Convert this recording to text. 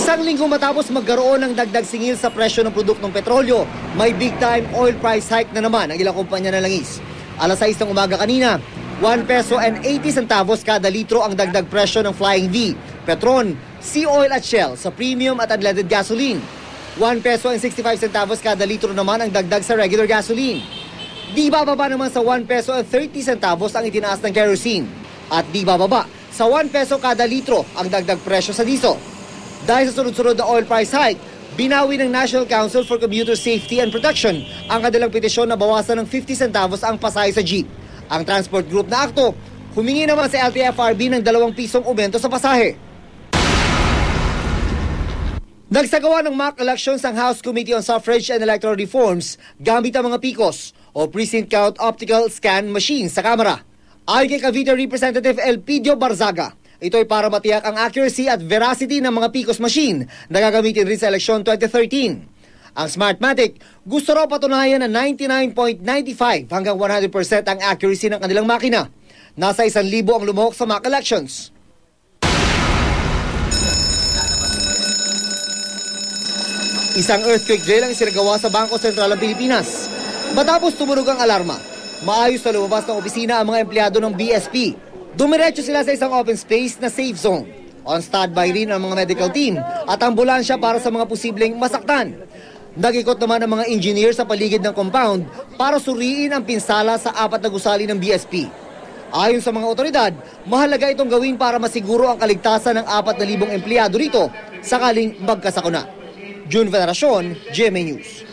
Isang linggo matapos magkaroon ng dagdag singil sa presyo ng produktong petrolyo, may big-time oil price hike na naman ang ilang kumpanya ng langis. Alas 6 ng umaga kanina, 1 peso and 80 centavos kada litro ang dagdag presyo ng Flying V, Petron, Sea Oil at Shell sa premium at unleaded gasoline. 1 peso and 65 centavos kada litro naman ang dagdag sa regular gasoline. Di bababa naman sa 1 peso and 30 centavos ang itinaas ng kerosene. At di bababa sa 1 peso kada litro ang dagdag presyo sa diesel. Dahil sa sunod-sunod na oil price hike, binawi ng National Council for Commuter Safety and Protection ang kanilang petisyon na bawasan ng 50 centavos ang pasahe sa jeep. Ang transport group na akto, humingi naman sa LTFRB ng 2 pisong aumento sa pasahe. Nagsagawa ng mock elections ang House Committee on Suffrage and Electoral Reforms gamit ang mga PICOS o Precinct Count Optical Scan Machines sa Kamara. Ayon kay Cavite Representative Elpidio Barzaga, ito ay para matiyak ang accuracy at veracity ng mga PICOS machine na gagamitin rin sa eleksyon 2013. Ang Smartmatic gusto raw patunayan na 99.95 hanggang 100% ang accuracy ng kanilang makina. Nasa 1,000 ang lumuhok sa mock elections. Isang earthquake drill ang isinagawa sa Bangko Sentral ng Pilipinas. Matapos tumunog ang alarma, maayos na lumabas ng opisina ang mga empleyado ng BSP. Dumiretso sila sa isang open space na safe zone. On standby rin ang mga medical team at ambulansya para sa mga posibleng masaktan. Nag-ikot naman ang mga engineer sa paligid ng compound para suriin ang pinsala sa 4 na gusali ng BSP. Ayon sa mga otoridad, mahalaga itong gawin para masiguro ang kaligtasan ng 4,000 empleyado rito sakaling magkasakuna. June Veneracion, GMA News.